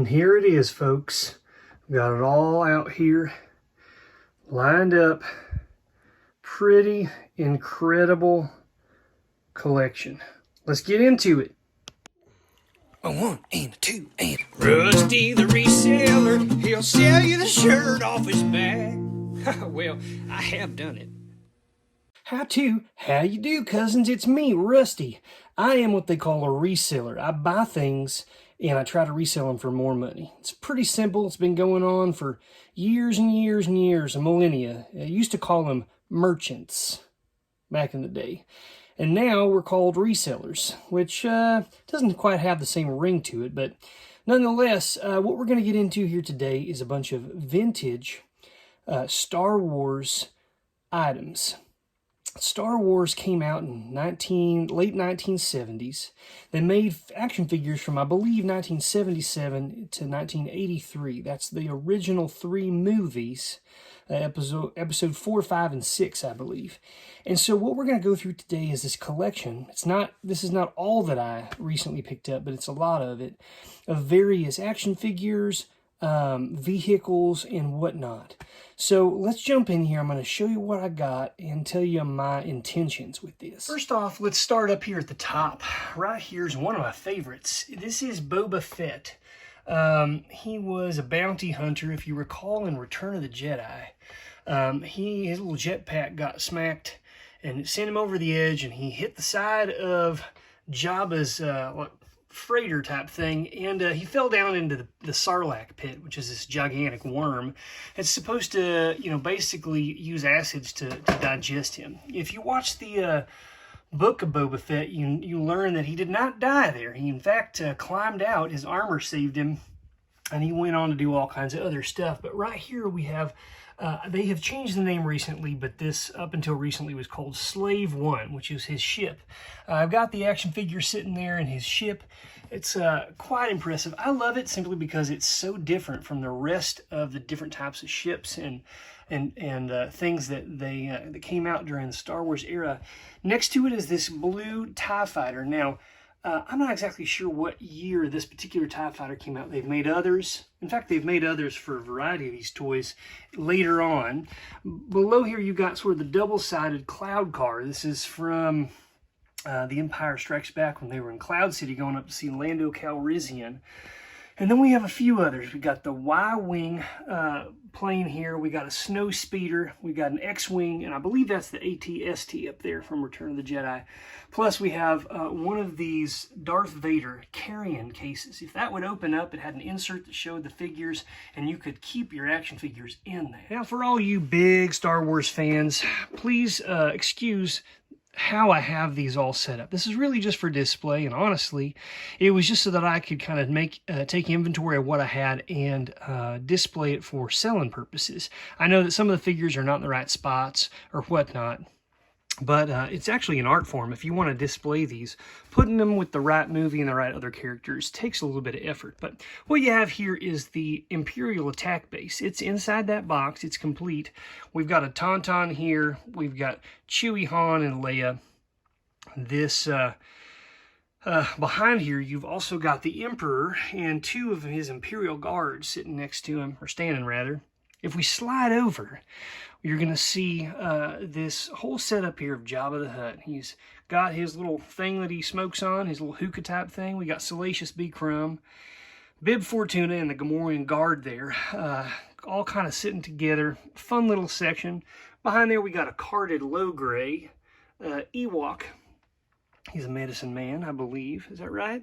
And here it is, folks. We've got it all out here, lined up. Pretty incredible collection. Let's get into it. A 1 and a 2 and Rusty the reseller, he'll sell you the shirt off his back. Well, I have done it. How you do, cousins? It's me, Rusty. I am what they call a reseller. I buy things and I try to resell them for more money. It's pretty simple. It's been going on for years and years and years, a millennia. I used to call them merchants back in the day. And now we're called resellers, which doesn't quite have the same ring to it. But nonetheless, what we're going to get into here today is a bunch of vintage Star Wars items. Star Wars came out in late 1970s. They made action figures from, I believe, 1977 to 1983. That's the original 3 movies, episode 4, 5, and 6, I believe. And so what we're going to go through today is this collection. This is not all that I recently picked up, but it's a lot of it, of various action figures, vehicles, and whatnot. So let's jump in here. I'm going to show you what I got and tell you my intentions with this. First off, let's start up here at the top. Right here's one of my favorites. This is Boba Fett. He was a bounty hunter, if you recall, in Return of the Jedi. His little jetpack got smacked and it sent him over the edge, and he hit the side of Jabba's freighter type thing, and he fell down into the Sarlacc pit, which is this gigantic worm. It's supposed to, basically use acids to digest him. If you watch the book of Boba Fett, you learn that he did not die there. He, in fact, climbed out. His armor saved him, and he went on to do all kinds of other stuff. But right here we have, they have changed the name recently, but this, up until recently, was called Slave One, which is his ship. I've got the action figure sitting there in his ship. It's quite impressive. I love it simply because it's so different from the rest of the different types of ships and things that came out during the Star Wars era. Next to it is this blue TIE Fighter. Now, I'm not exactly sure what year this particular TIE Fighter came out. They've made others. In fact, they've made others for a variety of these toys later on. Below here, you've got sort of the double-sided cloud car. This is from The Empire Strikes Back, when they were in Cloud City going up to see Lando Calrissian. And then we have a few others. We got the Y-Wing plane here. We got a snow speeder. We got an X-Wing, and I believe that's the ATST up there from Return of the Jedi. Plus, we have one of these Darth Vader carrying cases. If that would open up, it had an insert that showed the figures, and you could keep your action figures in there. Now, for all you big Star Wars fans, please excuse how I have these all set up. This is really just for display, and honestly, it was just so that I could kind of take inventory of what I had and display it for selling purposes. I know that some of the figures are not in the right spots or whatnot, but it's actually an art form. If you want to display these, putting them with the right movie and the right other characters takes a little bit of effort. But what you have here is the Imperial attack base. It's inside that box. It's complete. We've got a Tauntaun here. We've got Chewie, Han, and Leia. This behind here, you've also got the Emperor and 2 of his Imperial guards sitting next to him, or standing rather. If we slide over, you're going to see this whole setup here of Jabba the Hutt. He's got his little thing that he smokes on, his little hookah type thing. We got Salacious B. Crumb, Bib Fortuna, and the Gamorrean guard there, all kind of sitting together. Fun little section. Behind there, we got a carded low-gray Ewok. He's a medicine man, I believe. Is that right?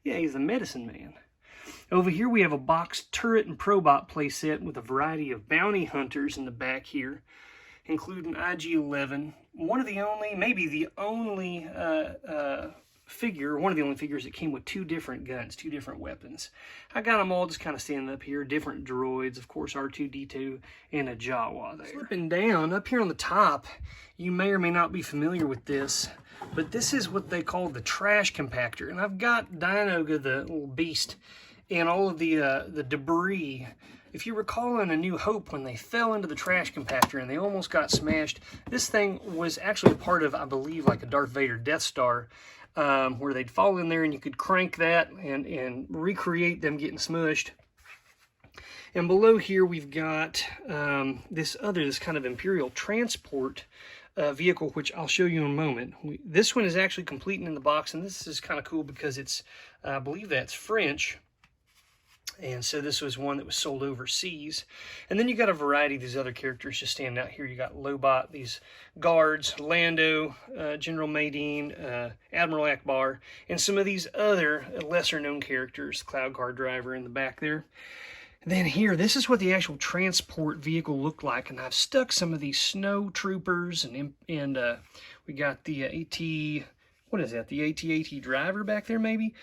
Yeah, he's a medicine man. Over here we have a boxed turret and probot playset with a variety of bounty hunters in the back here, including IG-11. One of the only, maybe the only figure, one of the only figures that came with 2 different guns, 2 different weapons. I got them all just kind of standing up here, different droids, of course R2-D2 and a Jawa there. Flipping down, up here on the top, you may or may not be familiar with this, but this is what they call the trash compactor. And I've got Dianoga, the little beast, and all of the debris. If you recall in A New Hope, when they fell into the trash compactor and they almost got smashed, this thing was actually a part of, I believe, like a Darth Vader Death Star. where they'd fall in there and you could crank that and recreate them getting smushed. And below here we've got this kind of Imperial transport vehicle, which I'll show you in a moment. This one is actually complete in the box, and this is kind of cool because it's, I believe that's French. And so this was one that was sold overseas. And then you got a variety of these other characters just standing out here. You got Lobot, these guards, Lando, General Madine, Admiral Akbar, and some of these other lesser known characters, Cloud Car Driver in the back there. And then here, this is what the actual transport vehicle looked like. And I've stuck some of these snow troopers, and we got the what is that? The ATAT driver back there maybe?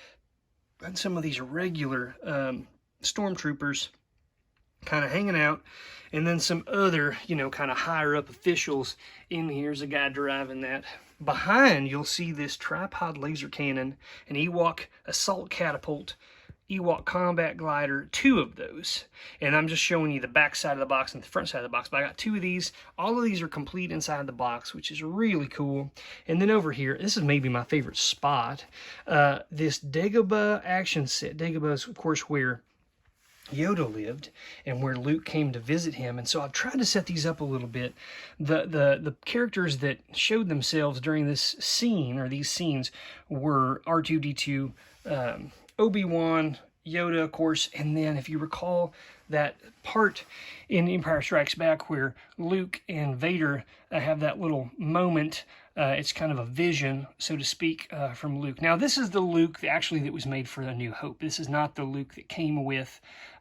And some of these regular stormtroopers kind of hanging out, and then some other, you know, kind of higher up officials in here. Here's a guy driving that. Behind, you'll see this tripod laser cannon, an Ewok assault catapult, Ewok combat glider, 2 of those. And I'm just showing you the back side of the box and the front side of the box, but I got 2 of these. All of these are complete inside the box, which is really cool. And then over here, this is maybe my favorite spot, this Dagobah action set. Dagobah is, of course, where Yoda lived and where Luke came to visit him. And so I've tried to set these up a little bit. The characters that showed themselves during this scene, or these scenes, were R2-D2, Obi-Wan, Yoda, of course, and then if you recall that part in Empire Strikes Back where Luke and Vader have that little moment, it's kind of a vision, so to speak, from Luke. Now, this is the Luke that was made for A New Hope. This is not the Luke that came with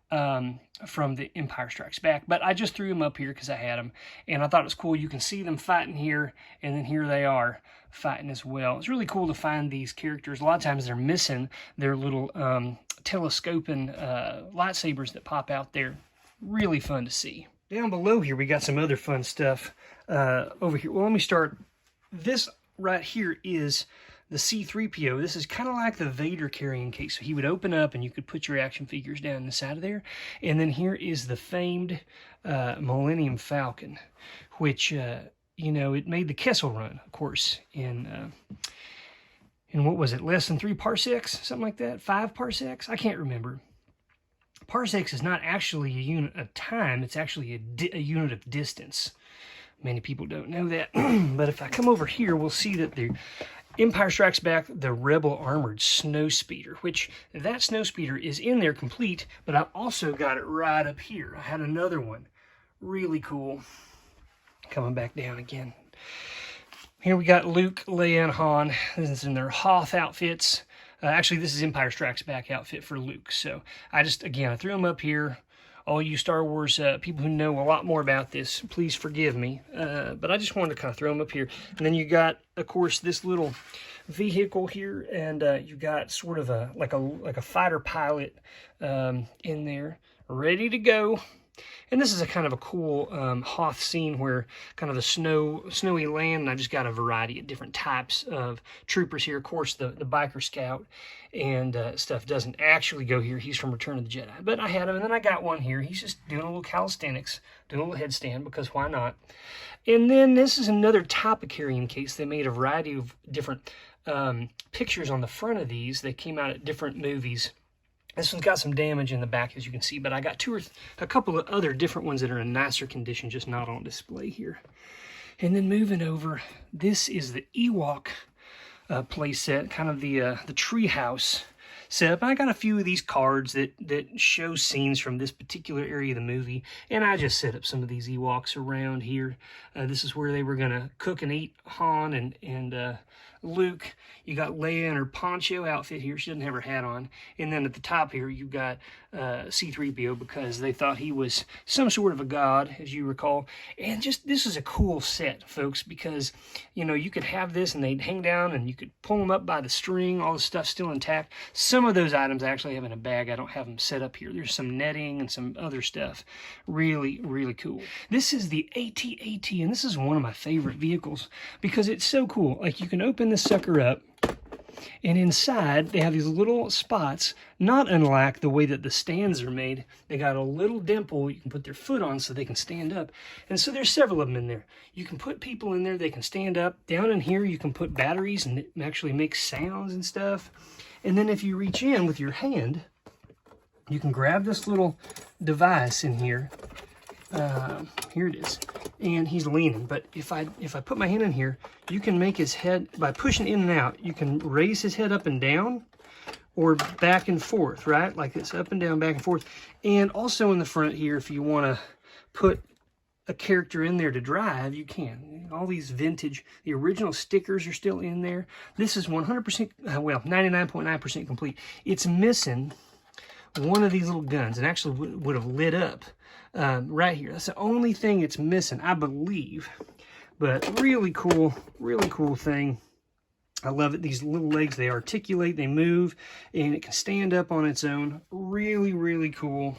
from the Empire Strikes Back, but I just threw him up here because I had him, and I thought it was cool. You can see them fighting here, and then here they are fighting as well. It's really cool to find these characters. A lot of times they're missing their little telescoping lightsabers that pop out there. Really fun to see. Down below here, we got some other fun stuff over here. Well, let me start. This right here is the C-3PO. This is kind of like the Vader carrying case. So he would open up and you could put your action figures down the side of there. And then here is the famed Millennium Falcon, which, you know, it made the Kessel Run, of course, in what was it, less than 3 parsecs? Something like that? 5 parsecs? I can't remember. Parsecs is not actually a unit of time. It's actually a unit of distance. Many people don't know that. But if I come over here, we'll see that the Empire Strikes Back, the Rebel Armored Snowspeeder, which that Snowspeeder is in there complete, but I've also got it right up here. I had another one. Really cool. Coming back down again. Here we got Luke, Leia, and Han. This is in their Hoth outfits. Actually, this is Empire Strikes Back outfit for Luke. So I threw them up here. All you Star Wars people who know a lot more about this, please forgive me. But I just wanted to kind of throw them up here. And then you got, of course, this little vehicle here, and you got sort of like a fighter pilot in there, ready to go. And this is a kind of a cool Hoth scene where kind of the snowy land, and I just got a variety of different types of troopers here. Of course, the biker scout and stuff doesn't actually go here. He's from Return of the Jedi. But I had him, and then I got one here. He's just doing a little calisthenics, doing a little headstand, because why not? And then this is another type of carrying case. They made a variety of different pictures on the front of these. They came out at different movies. This one's got some damage in the back, as you can see, but I got a couple of other different ones that are in nicer condition, just not on display here. And then moving over, this is the Ewok play set, kind of the treehouse setup. I got a few of these cards that show scenes from this particular area of the movie, and I just set up some of these Ewoks around here. This is where they were going to cook and eat Han and Luke. You got Leia in her poncho outfit here. She doesn't have her hat on. And then at the top here, you've got C-3PO, because they thought he was some sort of a god, as you recall. And just, this is a cool set, folks, because, you know, you could have this and they'd hang down and you could pull them up by the string, all the stuff still intact. Some of those items I actually have in a bag. I don't have them set up here. There's some netting and some other stuff. Really, really cool. This is the ATAT, and this is one of my favorite vehicles because it's so cool. Like, you can open this sucker up, And inside, they have these little spots, not unlike the way that the stands are made. They got a little dimple you can put their foot on so they can stand up. And so there's several of them in there. You can put people in there, they can stand up. Down in here, you can put batteries and it actually makes sounds and stuff. And then if you reach in with your hand, you can grab this little device in here. Here it is. And he's leaning, but if I put my hand in here, you can make his head, by pushing in and out, you can raise his head up and down or back and forth, right? Like it's up and down, back and forth. And also in the front here, if you want to put a character in there to drive, you can. All these vintage, the original stickers are still in there. This is 100%, well, 99.9% complete. It's missing one of these little guns, and actually would have lit up right here. That's the only thing it's missing, I believe. But really cool thing. I love it. These little legs, they articulate, they move, and it can stand up on its own. Really cool.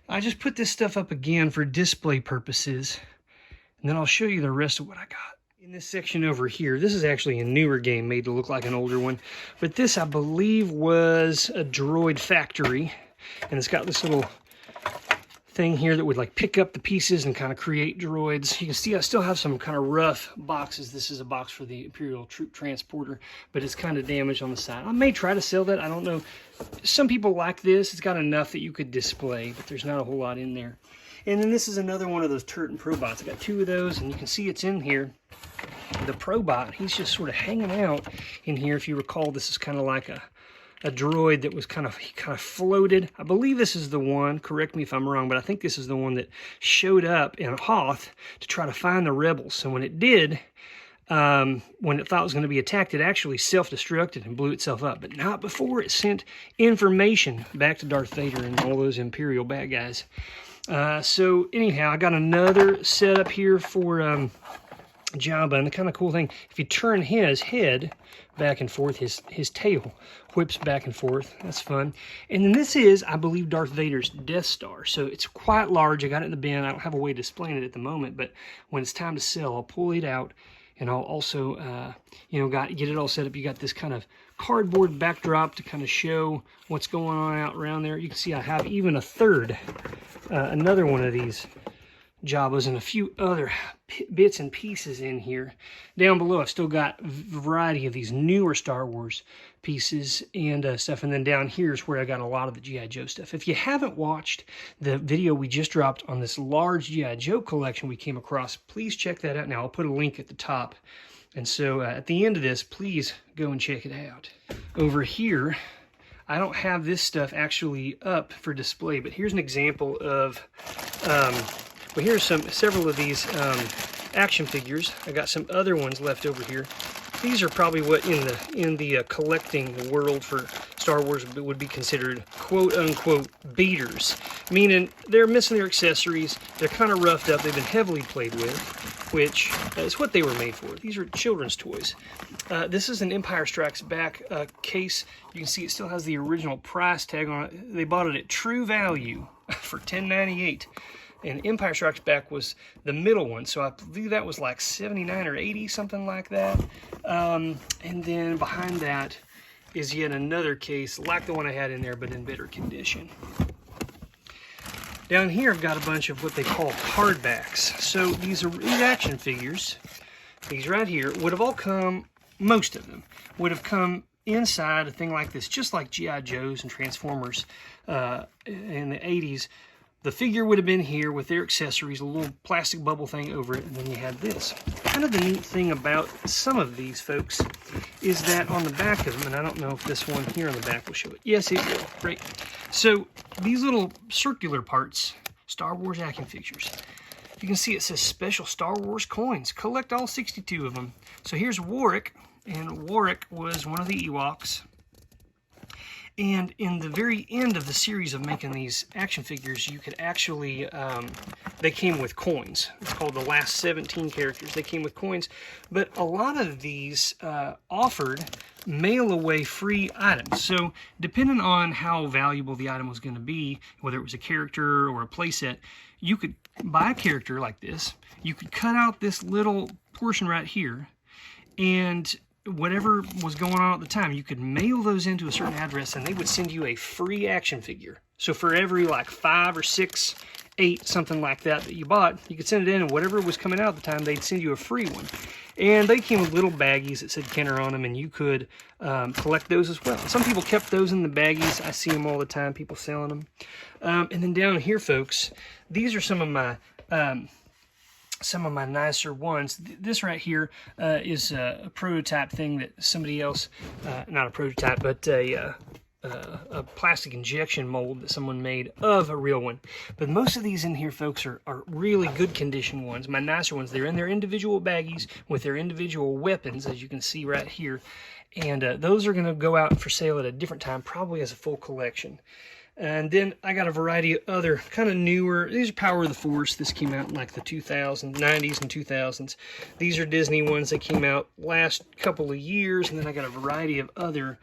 I just put this stuff up again for display purposes, and then I'll show you the rest of what I got. In this section over here, this is actually a newer game made to look like an older one, but this I believe was a droid factory, and it's got this little thing here that would like pick up the pieces and kind of create droids. You can see I still have some kind of rough boxes. This is a box for the Imperial troop transporter, but it's kind of damaged on the side. I may try to sell that, I don't know. Some people like this. It's got enough that you could display, but there's not a whole lot in there. And then this is another one of those turret and probots. I got two of those, and you can see it's in here. The probot, he's just sort of hanging out in here. If you recall, this is kind of like a droid that was kind of floated. I believe this is the one, correct me if I'm wrong, but I think this is the one that showed up in Hoth to try to find the rebels. So when it did, when it thought it was going to be attacked, it actually self-destructed and blew itself up, but not before it sent information back to Darth Vader and all those Imperial bad guys. So anyhow, I got another setup here for Jabba, and the kind of cool thing, if you turn his head back and forth, his tail whips back and forth. That's fun. And then this is, I believe, Darth Vader's Death Star. So it's quite large. I got it in the bin. I don't have a way to explain it at the moment, but when it's time to sell, I'll pull it out, and I'll also, get it all set up. You got this kind of cardboard backdrop to kind of show what's going on out around there. You can see I have even a third, another one of these Jabbas and a few other bits and pieces in here. Down below, I've still got a variety of these newer Star Wars pieces and stuff. And then down here is where I got a lot of the G.I. Joe stuff. If you haven't watched the video we just dropped on this large G.I. Joe collection we came across, please check that out now. I'll put a link at the top. And so at the end of this, please go and check it out. Over here, I don't have this stuff actually up for display, but here's an example of well, here's several of these action figures. I got some other ones left over here. These are probably what in the collecting world for Star Wars would be considered quote-unquote beaters, meaning they're missing their accessories, they're kind of roughed up, they've been heavily played with, which is what they were made for. These are children's toys. This is an Empire Strikes Back case. You can see it still has the original price tag on it. They bought it at true value for $10.98. And Empire Strikes Back was the middle one, so I believe that was like 79 or 80, something like that. And then behind that is yet another case, like the one I had in there, but in better condition. Down here, I've got a bunch of what they call hardbacks. So these action figures, these right here, would have all come, most of them, would have come inside a thing like this, just like G.I. Joes and Transformers in the 80s. The figure would have been here with their accessories, a little plastic bubble thing over it, and then you had this. Kind of the neat thing about some of these folks is that on the back of them, and I don't know if this one here on the back will show it. Yes, it will. Great. So these little circular parts, Star Wars action figures. You can see it says Special Star Wars Coins. Collect all 62 of them. So here's Warwick, and Warwick was one of the Ewoks. And in the very end of the series of making these action figures, you could actually, they came with coins. It's called the last 17 characters. They came with coins. But a lot of these offered mail-away free items. So depending on how valuable the item was going to be, whether it was a character or a playset, you could buy a character like this. You could cut out this little portion right here, and whatever was going on at the time, you could mail those into a certain address and they would send you a free action figure. So for every like 5 or 6, 8, something like that you bought, you could send it in, and whatever was coming out at the time, they'd send you a free one. And they came with little baggies that said Kenner on them, and you could collect those as well. Some people kept those in the baggies. I see them all the time, people selling them. And then down here, folks, these are some of my nicer ones. This right here is a prototype thing that somebody else, not a prototype, but a plastic injection mold that someone made of a real one. But most of these in here, folks, are really good condition ones. My nicer ones, they're in their individual baggies with their individual weapons, as you can see right here. And those are going to go out for sale at a different time, probably as a full collection. And then I got a variety of other kind of newer, these are Power of the Force. This came out in like the 90s and 2000s. These are Disney ones that came out last couple of years. And then I got a variety of other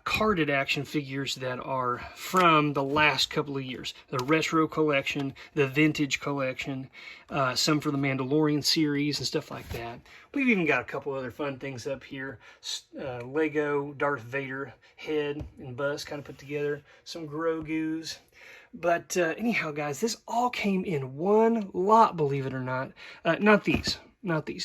carded action figures that are from the last couple of years. The retro collection, the vintage collection, some for the Mandalorian series and stuff like that. We've even got a couple other fun things up here. Lego Darth Vader head and bust kind of put together. Some Grogu's. But anyhow, guys, this all came in one lot, believe it or not. Not these,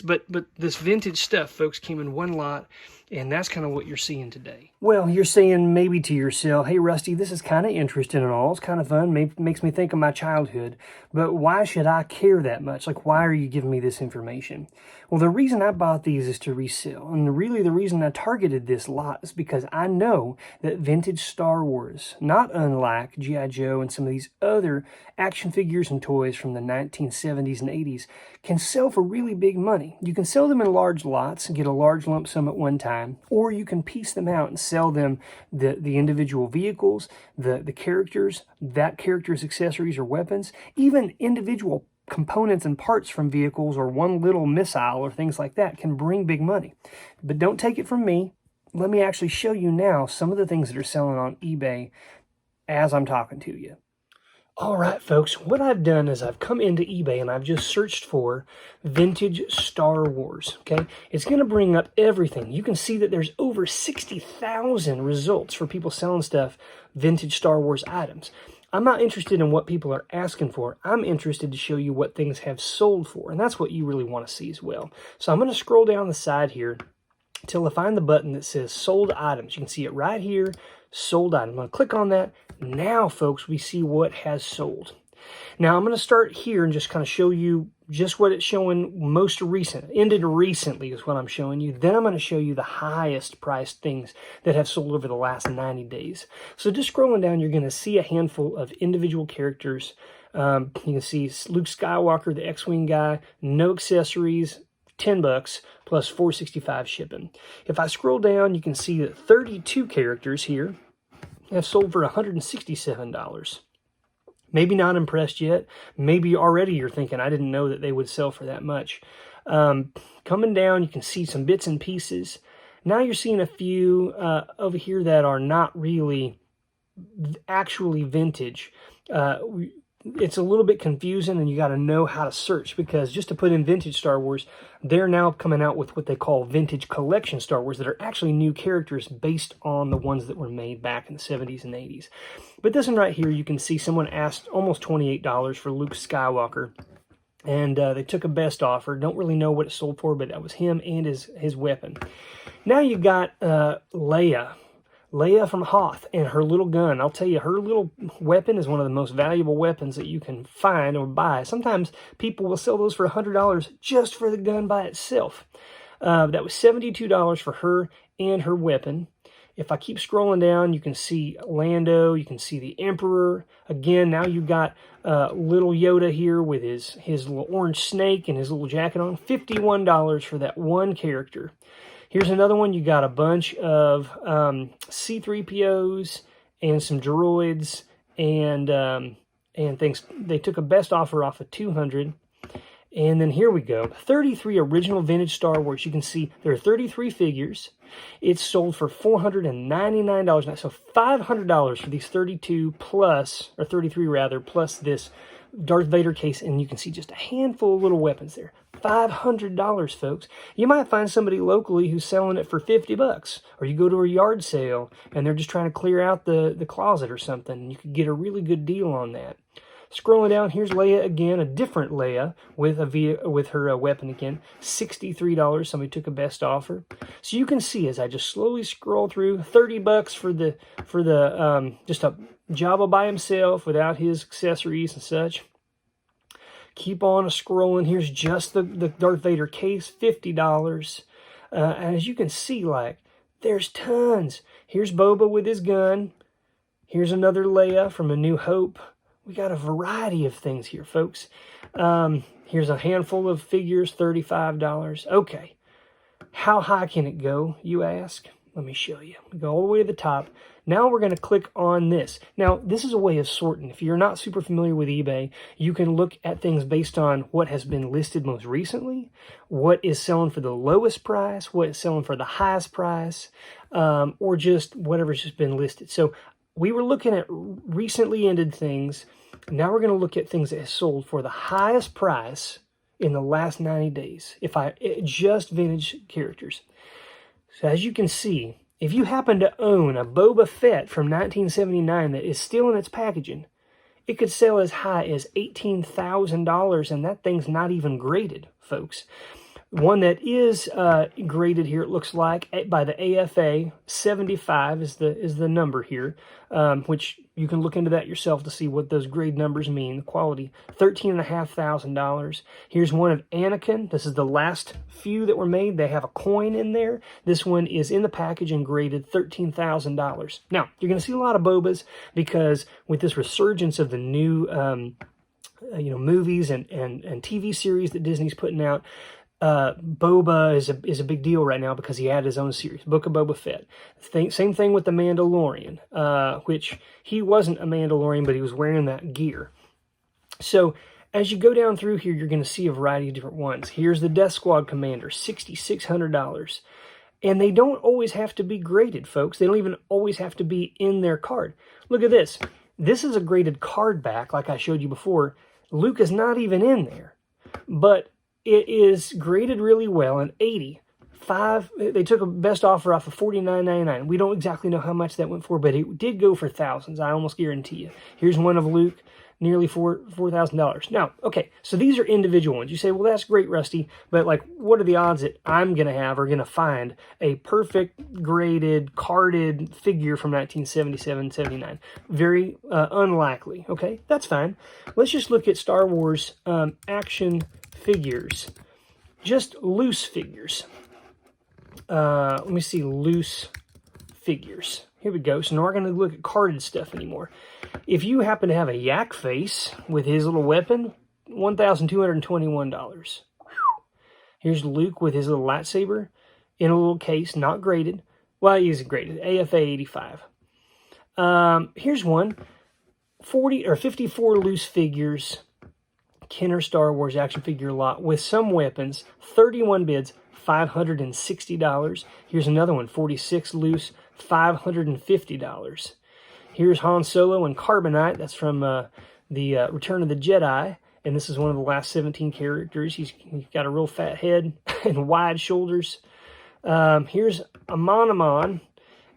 but this vintage stuff, folks, came in one lot. And that's kind of what you're seeing today. Well, you're saying maybe to yourself, hey, Rusty, this is kind of interesting and all. It's kind of fun. Makes me think of my childhood. But why should I care that much? Like, why are you giving me this information? Well, the reason I bought these is to resell. And really the reason I targeted this lot is because I know that vintage Star Wars, not unlike G.I. Joe and some of these other action figures and toys from the 1970s and 80s, can sell for really big money. You can sell them in large lots and get a large lump sum at one time, or you can piece them out and sell them the individual vehicles, the characters, that character's accessories or weapons, even individual components and parts from vehicles or one little missile or things like that can bring big money. But don't take it from me. Let me actually show you now some of the things that are selling on eBay as I'm talking to you. All right, folks, what I've done is I've come into eBay and I've just searched for vintage Star Wars, okay? It's going to bring up everything. You can see that there's over 60,000 results for people selling stuff, vintage Star Wars items. I'm not interested in what people are asking for. I'm interested to show you what things have sold for, and that's what you really want to see as well. So I'm going to scroll down the side here till I find the button that says sold items. You can see it right here, sold item. I'm going to click on that. Now, folks, we see what has sold. Now, I'm going to start here and just kind of show you just what it's showing most recent. Ended recently is what I'm showing you. Then I'm going to show you the highest priced things that have sold over the last 90 days. So just scrolling down, you're going to see a handful of individual characters. You can see Luke Skywalker, the X-Wing guy, no accessories, $10 plus $4.65 shipping. If I scroll down, you can see that 32 characters here have sold for $167. Maybe not impressed yet. Maybe already you're thinking, I didn't know that they would sell for that much. Coming down, you can see some bits and pieces. Now you're seeing a few over here that are not really actually vintage. It's a little bit confusing, and you got to know how to search, because just to put in vintage Star Wars, they're now coming out with what they call vintage collection Star Wars that are actually new characters based on the ones that were made back in the 70s and 80s. But this one right here, you can see someone asked almost $28 for Luke Skywalker, and they took a best offer. Don't really know what it sold for, but that was him and his weapon. Now you got Leia from Hoth and her little gun. I'll tell you, her little weapon is one of the most valuable weapons that you can find or buy. Sometimes people will sell those for $100 just for the gun by itself. That was $72 for her and her weapon. If I keep scrolling down, you can see Lando, you can see the Emperor. Again, now you've got little Yoda here with his little orange snake and his little jacket on. $51 for that one character. Here's another one. You got a bunch of C-3POs and some droids and things. They took a best offer off of $200. And then here we go. 33 original vintage Star Wars. You can see there are 33 figures. It's sold for $499 now. So $500 for these 32 plus, or 33 rather, plus this Darth Vader case, and you can see just a handful of little weapons there. $500, folks. You might find somebody locally who's selling it for $50, or you go to a yard sale and they're just trying to clear out the closet or something, and you could get a really good deal on that. Scrolling down, here's Leia again, a different Leia with her weapon again, $63. Somebody took a best offer. So you can see as I just slowly scroll through, $30 for the just a Jabba by himself without his accessories and such. Keep on scrolling. Here's just the Darth Vader case, $50. And as you can see, like, there's tons. Here's Boba with his gun. Here's another Leia from A New Hope. We got a variety of things here, folks. Here's a handful of figures, $35. Okay, how high can it go, you ask? Let me show you. We go all the way to the top. Now we're going to click on this. Now, this is a way of sorting. If you're not super familiar with eBay, you can look at things based on what has been listed most recently, what is selling for the lowest price, what is selling for the highest price, or just whatever's just been listed. So we were looking at recently ended things. Now we're going to look at things that have sold for the highest price in the last 90 days. Just vintage characters. So as you can see, if you happen to own a Boba Fett from 1979 that is still in its packaging, it could sell as high as $18,000, and that thing's not even graded, folks. One that is graded here, it looks like, by the AFA, 75 is the number here, which you can look into that yourself to see what those grade numbers mean, the quality, $13,500. Here's one of Anakin. This is the last few that were made. They have a coin in there. This one is in the package and graded $13,000. Now, you're going to see a lot of Bobas because with this resurgence of the new movies and TV series that Disney's putting out, Boba is a big deal right now because he had his own series, Book of Boba Fett. Same thing with the Mandalorian, which he wasn't a Mandalorian, but he was wearing that gear. So as you go down through here, you're going to see a variety of different ones. Here's the Death Squad Commander, $6,600. And they don't always have to be graded, folks. They don't even always have to be in their card. Look at this. This is a graded card back, like I showed you before. Luke is not even in there. But it is graded really well, an 80. They took a best offer off of $49.99. We don't exactly know how much that went for, but it did go for thousands, I almost guarantee you. Here's one of Luke, nearly $4,000. Now, okay, so these are individual ones. You say, well, that's great, Rusty, but like, what are the odds that I'm going to have or going to find a perfect graded, carded figure from 1977, 79? Very unlikely, okay? That's fine. Let's just look at Star Wars action figures, just loose figures. Let me see, loose figures. Here we go. So now we're going to look at carded stuff anymore. If you happen to have a yak face with his little weapon, $1,221. Here's Luke with his little lightsaber in a little case, not graded. Well, he is graded, AFA 85. Here's one, 54 loose figures, Kenner Star Wars action figure lot with some weapons, 31 bids, $560. Here's another one, 46 loose, $550. Here's Han Solo and Carbonite. That's from the Return of the Jedi. And this is one of the last 17 characters. He's got a real fat head and wide shoulders. Here's Amon,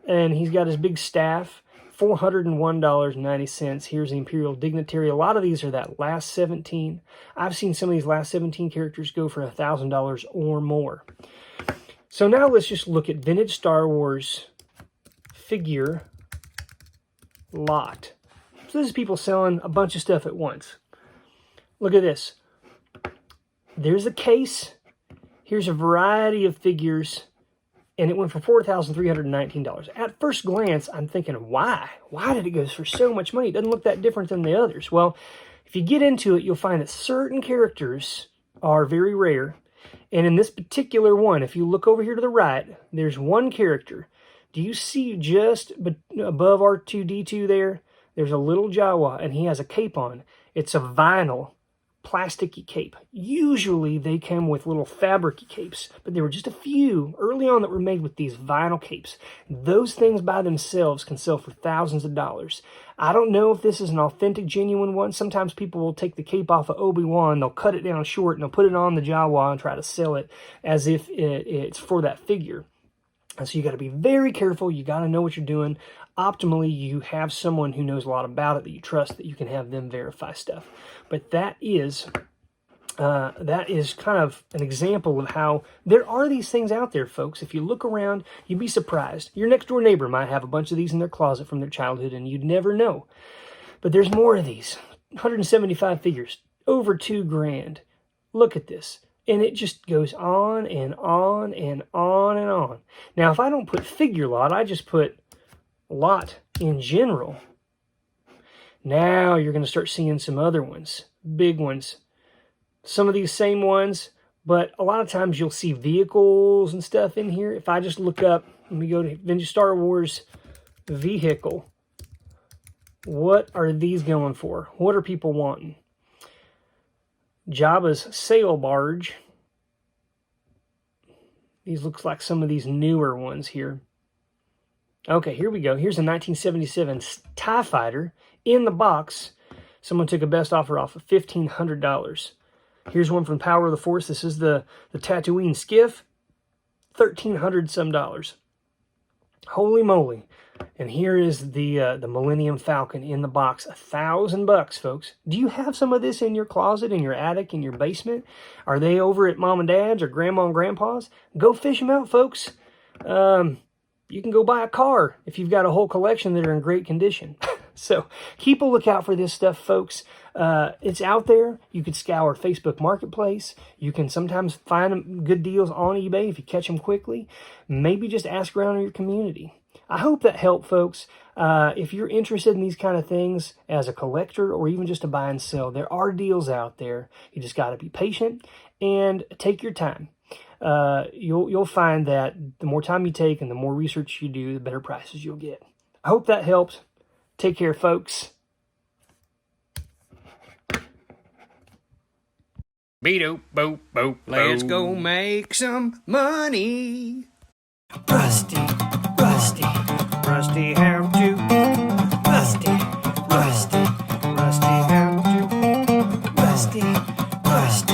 and he's got his big staff. $401.90. Here's the Imperial Dignitary. A lot of these are that last 17. I've seen some of these last 17 characters go for $1,000 or more. So now let's just look at vintage Star Wars figure lot. So this is people selling a bunch of stuff at once. Look at this. There's a case. Here's a variety of figures. And it went for $4,319. At first glance, I'm thinking, why? Why did it go for so much money? It doesn't look that different than the others. Well, if you get into it, you'll find that certain characters are very rare. And in this particular one, if you look over here to the right, there's one character. Do you see just above R2-D2 there? There's a little Jawa, and he has a cape on. It's a vinyl plasticky cape. Usually they come with little fabricy capes, but there were just a few early on that were made with these vinyl capes. Those things by themselves can sell for thousands of dollars. I don't know if this is an authentic, genuine one. Sometimes people will take the cape off of Obi-Wan, they'll cut it down short, and they'll put it on the Jawa and try to sell it as if it's for that figure. And so you got to be very careful. You got to know what you're doing. Optimally, you have someone who knows a lot about it that you trust, that you can have them verify stuff. But that is kind of an example of how there are these things out there, folks. If you look around, you'd be surprised. Your next door neighbor might have a bunch of these in their closet from their childhood, and you'd never know. But there's more of these. 175 figures, over $2,000. Look at this. And it just goes on and on and on and on. Now, if I don't put figure lot, I just put lot in general. Now you're going to start seeing some other ones, big ones. Some of these same ones, but a lot of times you'll see vehicles and stuff in here. If I just look up, let me go to Vintage Star Wars vehicle. What are these going for? What are people wanting? Jabba's sail barge. These looks like some of these newer ones here. Okay, here we go. Here's a 1977 TIE Fighter in the box. Someone took a best offer off of $1,500. Here's one from Power of the Force. This is the Tatooine skiff. $1,300 some dollars. Holy moly. And here is the Millennium Falcon in the box. $1,000, folks. Do you have some of this in your closet, in your attic, in your basement? Are they over at mom and dad's or grandma and grandpa's? Go fish them out, folks. You can go buy a car if you've got a whole collection that are in great condition. So keep a lookout for this stuff, folks. It's out there. You could scour Facebook Marketplace. You can sometimes find good deals on eBay if you catch them quickly. Maybe just ask around in your community. I hope that helped, folks. If you're interested in these kind of things as a collector or even just to buy and sell, there are deals out there. You just got to be patient and take your time. You'll find that the more time you take and the more research you do, the better prices you'll get. I hope that helped. Take care, folks. Beep boop boop. Let's go make some money. Rusty, Rusty, Rusty, how to? Rusty, Rusty, Rusty, how to? Rusty, Rusty.